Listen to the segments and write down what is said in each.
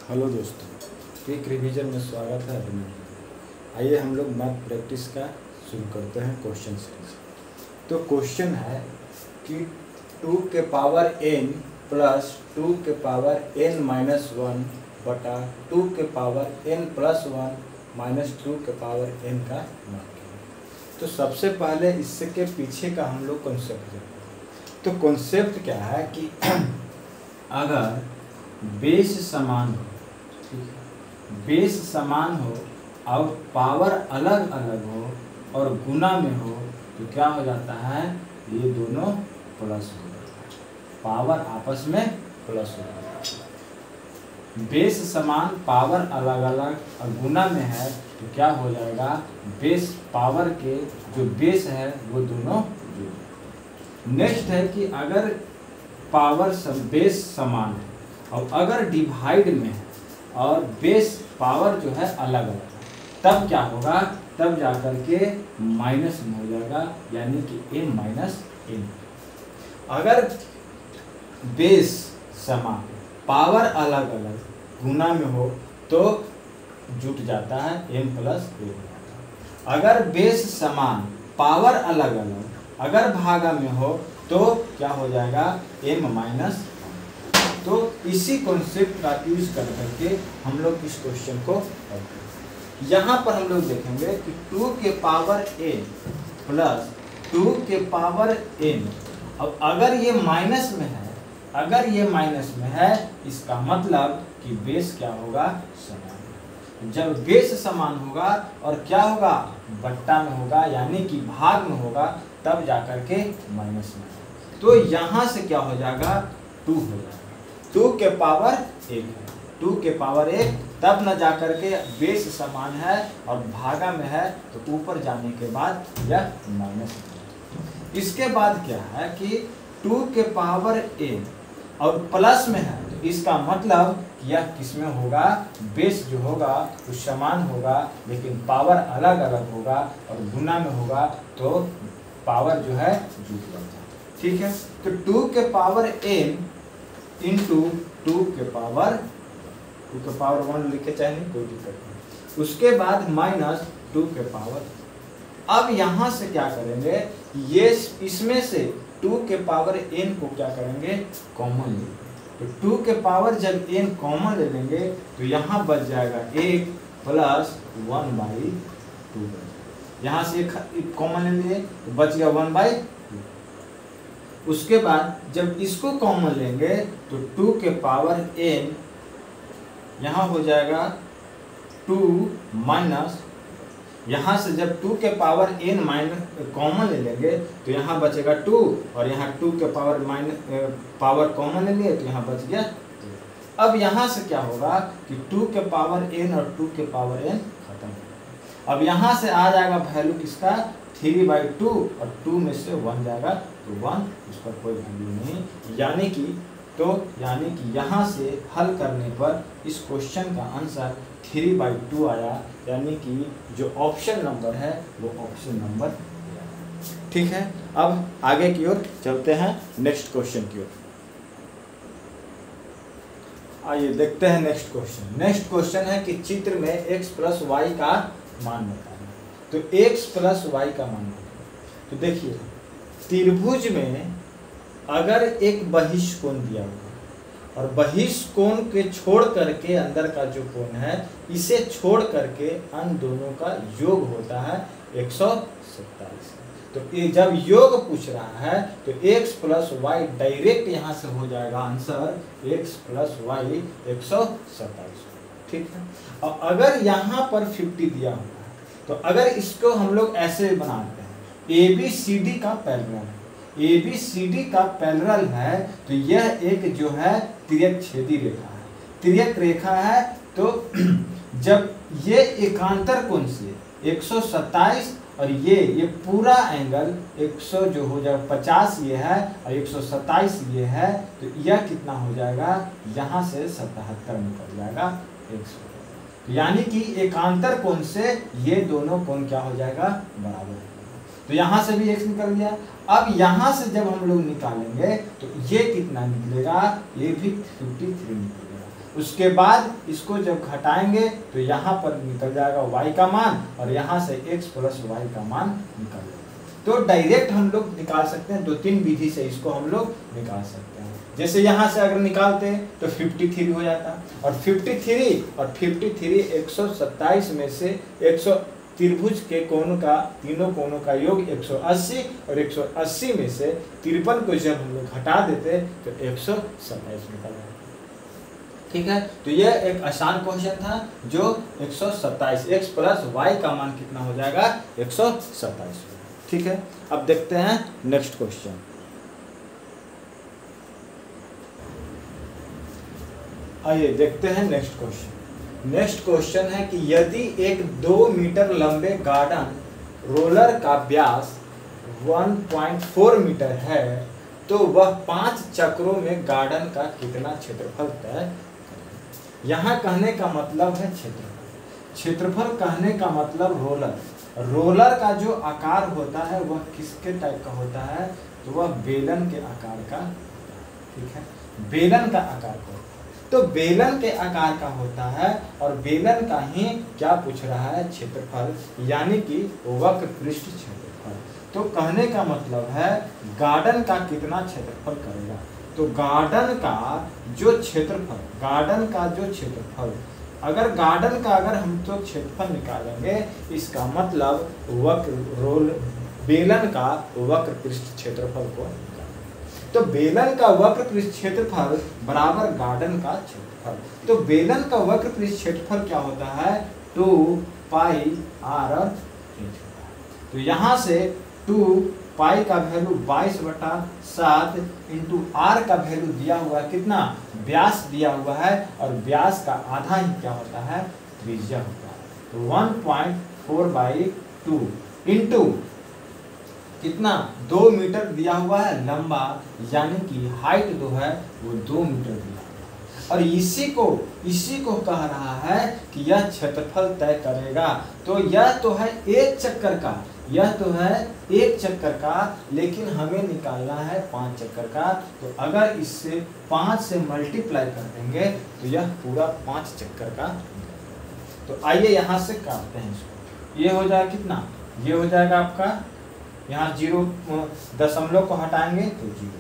Hello दोस्तों, quick revision में स्वागत है आइए हम लोग मैथ प्रैक्टिस का शुरू करते हैं क्वेश्चन सीरीज। तो क्वेश्चन है कि 2 के पावर n प्लस 2 के पावर n माइनस 1 बटा 2 के पावर n प्लस 1 माइनस 2 के पावर n का मान है। तो सबसे पहले इससे के पीछे का हम लोग कॉन्सेप्ट देखते हैं। तो कॉन्सेप्ट क्या है कि अगर बेस समान हो, बेस समान हो और पावर अलग अलग हो और गुना में हो तो क्या हो जाता है, ये दोनों प्लस हो जाता है, पावर आपस में प्लस हो जाता है। बेस समान पावर अलग अलग और गुना में है तो क्या हो जाएगा, बेस पावर के जो बेस है वो दोनों जुड़। नेक्स्ट है कि अगर पावर बेस समान है और अगर डिवाइड में है और बेस पावर जो है अलग अलग, तब क्या होगा, तब जाकर के माइनस में हो जाएगा, यानी कि m माइनस n। अगर बेस समान पावर अलग अलग गुना में हो तो जुट जाता है m प्लस n। अगर बेस समान पावर अलग अलग अगर भागा में हो तो क्या हो जाएगा, m माइनस। तो इसी कॉन्सेप्ट का यूज कर करके हम लोग इस क्वेश्चन को यहाँ पर हम लोग देखेंगे कि 2 के पावर n प्लस 2 के पावर n। अब अगर ये माइनस में है, अगर ये माइनस में है, इसका मतलब कि बेस क्या होगा, समान। जब बेस समान होगा और क्या होगा, बट्टा में होगा, यानी कि भाग में होगा, तब जाकर के माइनस में। तो यहाँ से क्या हो जाएगा, 2 हो जाएगा। 2 के पावर 1 है, 2 के पावर 1, तब न जाकर के बेस समान है और भागा में है तो ऊपर जाने के बाद यह माइनस। इसके बाद क्या है कि 2 के पावर n और प्लस में है तो इसका मतलब यह किसमें होगा, बेस जो होगा वो समान होगा लेकिन पावर अलग अलग होगा और गुना में होगा तो पावर जो है जुट जाता है। ठीक है, तो 2 के पावर n इंटू 2 के पावर 1 लिखे चाहे नहीं, कोई दिक्कत नहीं। उसके बाद माइनस 2 के पावर। अब यहाँ से क्या करेंगे, ये इसमें से 2 के पावर n को क्या करेंगे, कॉमन लेंगे। तो 2 के पावर जब n कॉमन ले लेंगे तो यहाँ बच जाएगा 1 प्लस 1/2। यहाँ से एक कॉमन ले लिए तो बच गया 1/2। उसके बाद जब इसको कॉमन लेंगे तो 2 के पावर n यहाँ हो जाएगा 2 माइनस, यहाँ से जब 2 के पावर n माइनस कॉमन ले लेंगे तो यहाँ बचेगा 2 और यहाँ 2 के पावर पावर कॉमन ले लिए तो यहाँ बच गया। अब यहाँ से क्या होगा कि 2 के पावर n और 2 के पावर n खत्म। अब यहाँ से आ जाएगा वैल्यू किसका, 3/2 और 2 में से 1 जाएगा तो 1, उस पर कोई वैल्यू नहीं। यानी कि यहाँ से हल करने पर इस क्वेश्चन का आंसर 3/2 आया, यानी कि जो ऑप्शन नंबर है वो ऑप्शन नंबर। ठीक है, अब आगे की ओर चलते हैं, नेक्स्ट क्वेश्चन की ओर। आइए देखते हैं नेक्स्ट क्वेश्चन। नेक्स्ट क्वेश्चन है कि चित्र में x प्लस वाई का मान बताना। तो x प्लस वाई का मान बताना। तो देखिए, त्रिभुज में अगर एक बहिष्कोण दिया हुआ और बहिष्कोण के छोड़ करके अंदर का जो कोण है, इसे छोड़ करके अन्य दोनों का योग होता है 127। तो ये जब योग पूछ रहा है तो x प्लस वाई डायरेक्ट यहाँ से हो जाएगा आंसर, x प्लस वाई 127। ठीक है, और अगर यहाँ पर 50 दिया हुआ है तो अगर इसको हम लोग ऐसे बनाते हैं, ABCD का पैरेलल है, ABCD का पैरेलल है तो यह एक जो है तिर्यकछेदी रेखा है, तिर्यक रेखा है। तो जब ये एकांतर कोण से 127 और ये पूरा एंगल 100 जो हो जाएगा 50 ये है और 127 ये है, तो यह कितना हो जाएगा, यहाँ से 77 निकल जाएगा 100। यानी कि एकांतर कोण से ये दोनों कोण क्या हो जाएगा, बराबर है। तो यहाँ से भी x निकल गया। अब यहाँ से जब हम लोग निकालेंगे तो ये कितना निकलेगा, ये भी 53 निकलेगा। उसके बाद इसको जब घटाएंगे तो यहाँ पर निकल जाएगा y का मान और यहाँ से x प्लस वाई का मान निकल जाएगा। तो डायरेक्ट हम लोग निकाल सकते हैं, 2-3 विधि से इसको हम लोग निकाल सकते हैं। जैसे यहाँ से अगर निकालते तो 53 हो जाता और 53 127 में से 100 त्रिभुज के कोणों का तीनों कोणों का योग 180 और 180 में से 53 को जब हम लोग घटा देते तो 127 निकल जाता। ठीक है, तो यह एक आसान क्वेश्चन था जो 127 x प्लस वाई का मान कितना हो जाएगा 127। ठीक है, अब देखते हैं नेक्स्ट क्वेश्चन। आइए देखते हैं नेक्स्ट क्वेश्चन। नेक्स्ट क्वेश्चन है कि यदि एक 2 मीटर लंबे गार्डन रोलर का व्यास 1.4 मीटर है तो वह 5 चक्रों में गार्डन का कितना क्षेत्रफल तय करेगा। यहाँ कहने का मतलब है क्षेत्रफल कहने का मतलब रोलर का जो आकार होता है वह किसके टाइप का होता है, तो वह बेलन के आकार का। ठीक है, बेलन का आकार का, तो बेलन के आकार का होता है और बेलन का ही क्या पूछ रहा है, क्षेत्रफल, यानी कि वक्र पृष्ठ क्षेत्रफल। तो कहने का मतलब है गार्डन का कितना क्षेत्रफल करेगा। तो गार्डन का जो क्षेत्रफल अगर गार्डन का हम तो क्षेत्रफल निकालेंगे, इसका मतलब बेलन का वक्र पृष्ठ क्षेत्रफल को निकालेंगे। तो बेलन का वक्र पृष्ठ क्षेत्रफल बराबर गार्डन का क्षेत्रफल। तो बेलन का वक्र पृष्ठ क्षेत्रफल क्या होता है, 2 पाई r। तो यहाँ से 2 पाई का वैल्यू 22/7 इंटू r का वैल्यू दिया हुआ है कितना, व्यास दिया हुआ है और व्यास का आधा ही क्या होता है, त्रिज्या होता है। तो 1.4/2 इंटू कितना, 2 मीटर दिया हुआ है लंबा, यानी कि हाइट जो है वो 2 मीटर दिया हुआ है और इसी को कह रहा है कि यह क्षेत्रफल तय करेगा। तो यह तो है एक चक्कर का, लेकिन हमें निकालना है 5 चक्कर का। तो अगर इससे 5 से मल्टीप्लाई कर देंगे तो यह पूरा 5 चक्कर का। तो आइए यहाँ से काटते हैं इसको। ये हो जाएगा कितना, ये हो जाएगा आपका, यहाँ 0 दशमलव को हटाएंगे तो 0,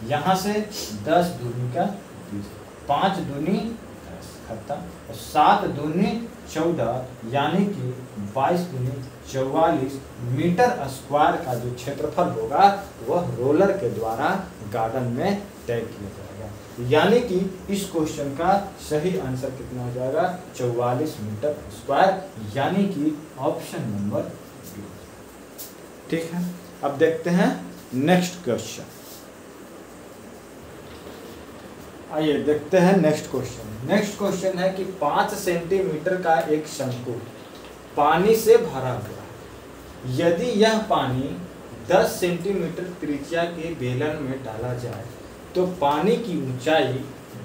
यहाँ से 10 दूनी का 20, 5 दूनी 10 खत्म, और 7 दूनी 14, यानी कि 22 दूनी 44 मीटर स्क्वायर का जो क्षेत्रफल होगा वह रोलर के द्वारा गार्डन में तय किया जाएगा। यानी कि इस क्वेश्चन का सही आंसर कितना हो जाएगा, 44 मीटर स्क्वायर, यानी कि ऑप्शन नंबर बी। ठीक है, अब देखते हैं नेक्स्ट क्वेश्चन। आइए देखते हैं नेक्स्ट क्वेश्चन है कि 5 सेंटीमीटर का एक शंकु पानी से भरा हुआ है। यदि यह पानी 10 सेंटीमीटर त्रिज्या के बेलन में डाला जाए तो पानी की ऊंचाई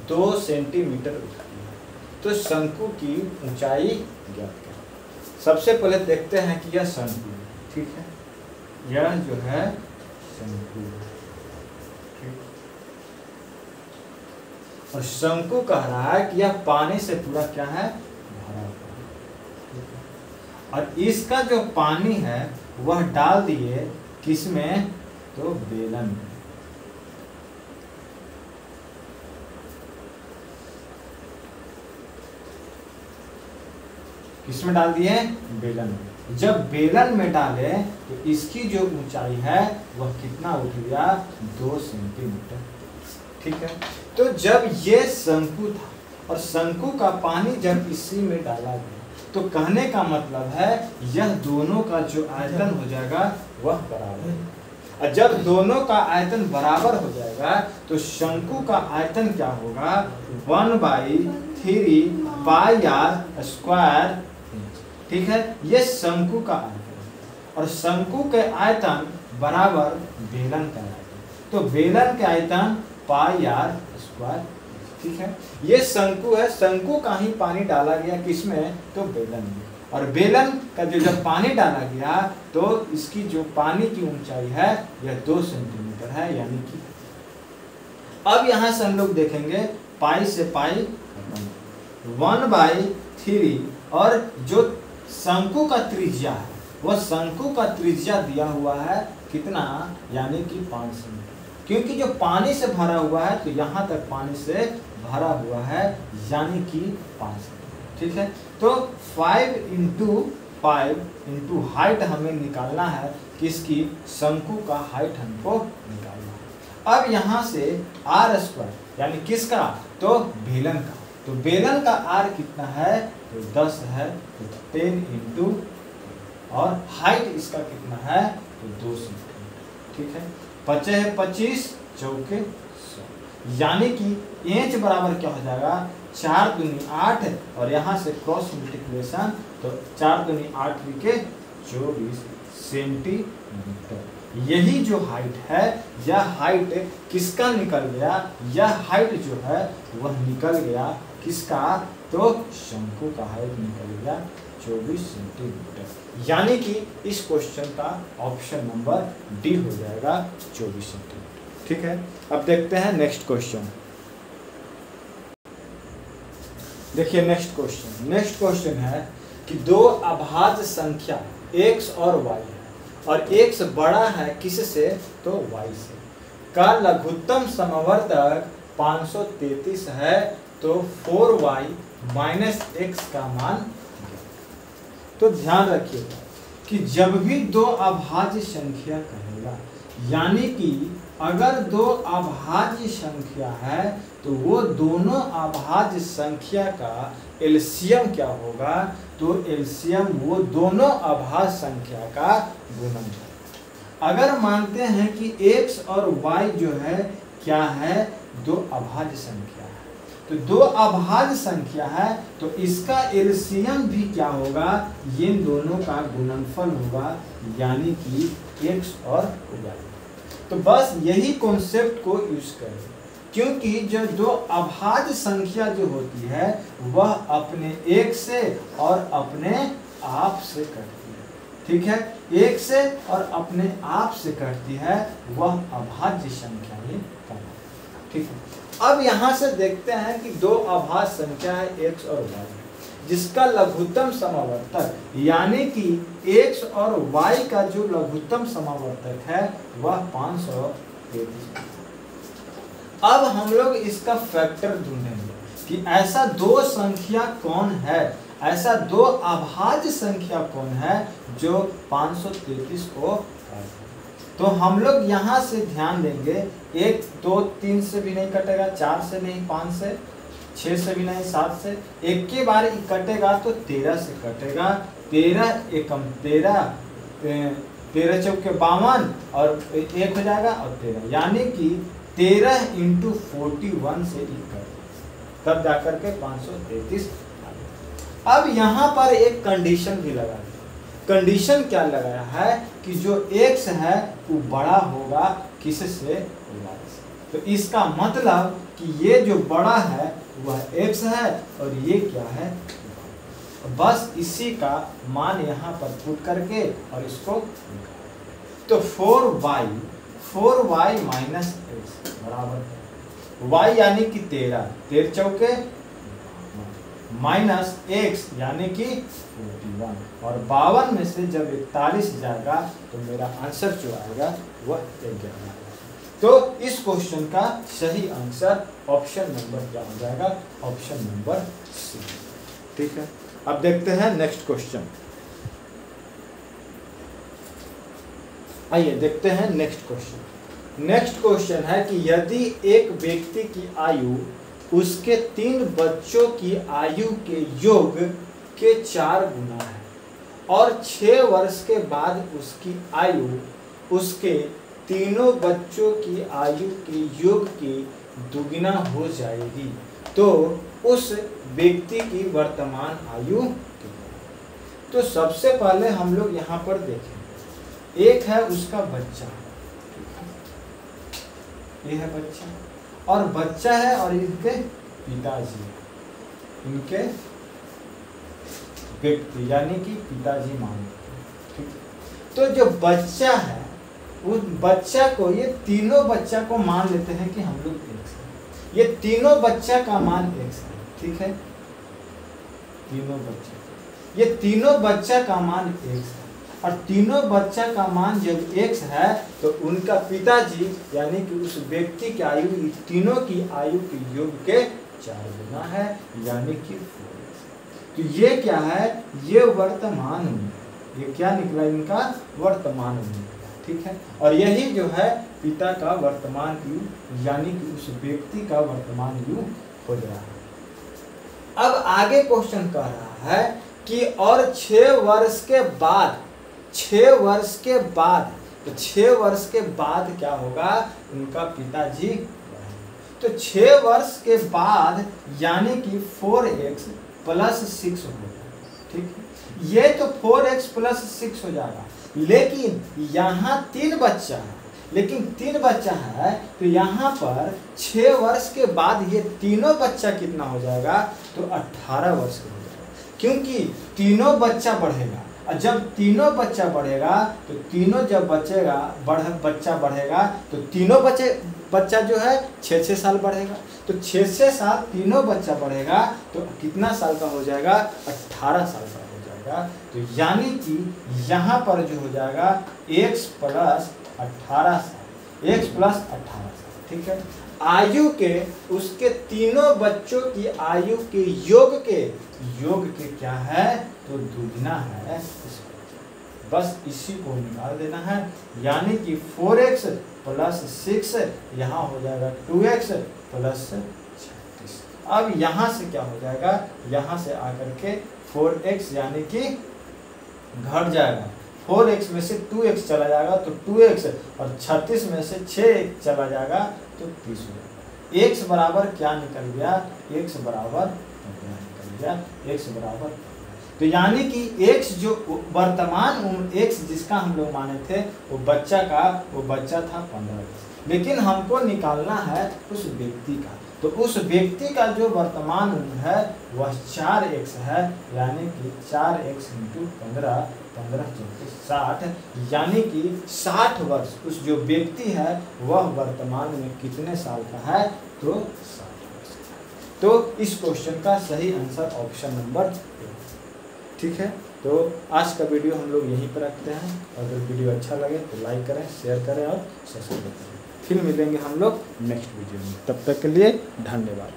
2 सेंटीमीटर होती है। तो शंकु की ऊंचाई ज्ञात करें। सबसे पहले देखते हैं कि यह शंकु है। ठीक है, यह जो है शंकु, और शंकु कह रहा है कि यह पानी से पूरा क्या है, भरा हुआ है। और इसका जो पानी है वह डाल दिए किसमें, तो बेलन में। किसमें डाल दिए, बेलन में। जब बेलन में डाले तो इसकी जो ऊंचाई है वह कितना उठ गया, 2 सेंटीमीटर। ठीक है, तो जब ये शंकु था और शंकु का पानी जब इसी में डाला गया तो कहने का मतलब है यह दोनों का जो आयतन हो जाएगा वह बराबर है। और जब दोनों का आयतन बराबर हो जाएगा तो शंकु का आयतन क्या होगा, 1/3 पाई r स्क्वायर। ठीक है, ये शंकु का आयतन और शंकु के आयतन बराबर बेलन का आयतन। तो बेलन के आयतन पाई r स्क्वायर। ठीक है, ये शंकु है, शंकु का ही पानी डाला गया किसमें, तो बेलन में। और बेलन का जो जब पानी डाला गया तो इसकी जो पानी की ऊंचाई है यह 2 सेंटीमीटर है, यानी कि अब यहां से हम लोग देखेंगे पाई से पाई खत्म। 1/3 और जो शंकु का त्रिज्या है वह शंकु का त्रिज्या दिया हुआ है कितना, यानी कि 5 सेंटीमीटर, क्योंकि जो पानी से भरा हुआ है तो यहाँ तक पानी से भरा हुआ है यानी कि 5 सेंटीमीटर। ठीक है, तो 5 × 5 × हाइट हमें निकालना है, किसकी, शंकु का हाइट हमको निकालना है। अब यहाँ से r² यानी किसका, तो बेलन का, तो बेलन का r कितना है, तो 10 है, तो 10 × और हाइट इसका कितना है, तो 2 सेंटीमीटर। ठीक है, 5 है 25, चौके 100, यानी कि इंच बराबर क्या हो जाएगा, 4 दूनी 8 और यहाँ से क्रॉस मल्टीप्लिकेशन, तो 4 दूनी 8 के 24 सेंटीमीटर। यही जो हाइट है, यह हाइट किसका निकल गया, यह हाइट जो है वह निकल गया किसका, तो शंकु का हाइट निकल गया 24 सेंटीमीटर, यानी कि इस क्वेश्चन का ऑप्शन नंबर डी हो जाएगा 24 सेंटीमीटर। ठीक है, अब देखते हैं नेक्स्ट क्वेश्चन। देखिए नेक्स्ट क्वेश्चन है कि दो अभाज्य संख्या x और y है और x बड़ा है किससे, तो y से, का लघुत्तम समवर्तक 533 है, तो 4y - x का मान। तो ध्यान रखिएगा कि जब भी दो अभाज्य संख्या कहेगा, यानी कि अगर दो अभाज्य संख्या है तो वो दोनों अभाज्य संख्या का एलसीएम क्या होगा, तो एलसीएम वो दोनों अभाज्य संख्या का गुणन है। अगर मानते हैं कि x और y जो है क्या है, दो अभाज्य संख्या है, तो दो अभाज्य संख्या है तो इसका एलसीएम भी क्या होगा, इन दोनों का गुणनफल होगा, यानी कि x और y। तो बस यही कॉन्सेप्ट को यूज करें, क्योंकि जो दो अभाज्य संख्या जो होती है वह अपने एक से और अपने आप से कटती है। ठीक है, एक से और अपने आप से कटती है, वह अभाज्य संख्या ही कहलाती है। ठीक है, अब यहाँ से देखते हैं कि दो अभाज्य संख्या है x और y, जिसका लघुत्तम समावर्तक यानी कि x और y का जो लघुत्तम समावर्तक है वह 533। अब हम लोग इसका फैक्टर ढूंढेंगे कि ऐसा दो संख्या कौन है, ऐसा दो अभाज्य संख्या कौन है जो 533 को, तो हम लोग यहाँ से ध्यान देंगे, 1 2 3 से भी नहीं कटेगा, 4 से नहीं, 5 से, 6 से भी नहीं, 7 से, एक के बार कटेगा तो 13 से कटेगा, 13 एकम 13, 13 चौके 52 और 1 हो जाएगा और 13, यानी कि 13 × 41 से तब जाकर के 533। अब यहाँ पर एक कंडीशन भी लगा दिया। कंडीशन क्या लगाया है कि जो x है वो बड़ा होगा किससे, y से। तो इसका मतलब कि ये जो बड़ा है वह x है और ये क्या है, बस इसी का मान यहाँ पर पुट करके और इसको, तो 4y - x बराबर y यानी कि 13, 13 चौके माइनस x यानी कि 41, और 52 में से जब 41 जाएगा तो मेरा आंसर जो आएगा वह 11 आएगा। तो इस क्वेश्चन का सही आंसर ऑप्शन नंबर क्या हो जाएगा, ऑप्शन नंबर सी। ठीक है, अब देखते हैं नेक्स्ट क्वेश्चन। आइए देखते हैं नेक्स्ट क्वेश्चन। नेक्स्ट क्वेश्चन है कि यदि एक व्यक्ति की आयु उसके 3 बच्चों की आयु के योग के 4 गुना है और 6 वर्ष के बाद उसकी आयु उसके तीनों बच्चों की आयु के योग की दुगुना हो जाएगी, तो उस व्यक्ति की वर्तमान आयु कितनी। तो सबसे पहले हम लोग यहाँ पर देखें, एक है उसका बच्चा, ये है बच्चा, और बच्चा है और इनके पिताजी, इनके व्यक्ति यानी कि पिताजी मानते। ठीक है, तो जो बच्चा है उस बच्चा को, ये तीनों बच्चा को मान लेते हैं कि हम लोग x है, ये तीनों बच्चा का मान x है। ठीक है, तीनों बच्चे, ये तीनों बच्चा का मान x है, और तीनों बच्चा का मान जब x है तो उनका पिताजी यानी कि उस व्यक्ति की आयु तीनों की आयु के योग के 4 गुना है, यानी कि 4x। तो ये क्या है, ये वर्तमान उम्र, ये क्या निकला इनका वर्तमान उम्र, ठीक है। और यही जो है पिता का वर्तमान आयु यानी कि उस व्यक्ति का वर्तमान आयु हो रहा है। अब आगे क्वेश्चन कह रहा है कि और 6 वर्ष के बाद, 6 वर्ष के बाद, तो 6 वर्ष के बाद क्या होगा, उनका पिताजी, तो 6 वर्ष के बाद यानी कि 4x + 6 होगा, ठीक है। ये तो 4x + 6 हो जाएगा, लेकिन यहाँ 3 बच्चा है, लेकिन 3 बच्चा है तो यहाँ पर 6 वर्ष के बाद ये तीनों बच्चा कितना हो जाएगा, तो 18 वर्ष का हो जाएगा, क्योंकि तीनों बच्चा बढ़ेगा, और जब तीनों बच्चा बढ़ेगा तो तीनों जब बच्चा बढ़ेगा तो तीनों बच्चा जो है 6-6 साल बढ़ेगा, तो 6-6 साल तीनों बच्चा बढ़ेगा तो कितना साल का हो जाएगा, 18 साल का हो जाएगा। तो यानी कि यहाँ पर जो हो जाएगा x + 18 साल, x + 18 साल, ठीक है। आयु के उसके तीनों बच्चों की आयु के योग के क्या है, तो दुगना है, बस इसी को निकाल देना है, यानी कि 4x + 6 यहाँ हो जाएगा 2x + 36। अब यहाँ से क्या हो जाएगा, यहाँ से आकर के 4x यानी कि घट जाएगा, 4x में से 2x चला जाएगा तो 2x, और 36 में से 6x चला जाएगा तो 30 हो जाएगा। x बराबर क्या निकल गया, x बराबर निकल गया, x बराबर, तो यानी कि x जो वर्तमान उम्र x जिसका हम लोग माने थे वो बच्चा था 15 वर्ष, लेकिन हमको निकालना है उस व्यक्ति का, तो उस व्यक्ति का जो वर्तमान उम्र है वह 4x है, यानी कि 4x × 15, 15 × 60, यानी कि 60 वर्ष उस जो व्यक्ति है वह वर्तमान में कितने साल का है, तो 60 वर्ष का। तो इस क्वेश्चन का सही आंसर ऑप्शन नंबर 2, ठीक है। तो आज का वीडियो हम लोग यहीं पर रखते हैं, अगर वीडियो अच्छा लगे तो लाइक करें, शेयर करें और सब्सक्राइब करें। फिर मिलेंगे हम लोग नेक्स्ट वीडियो में, तब तक के लिए धन्यवाद।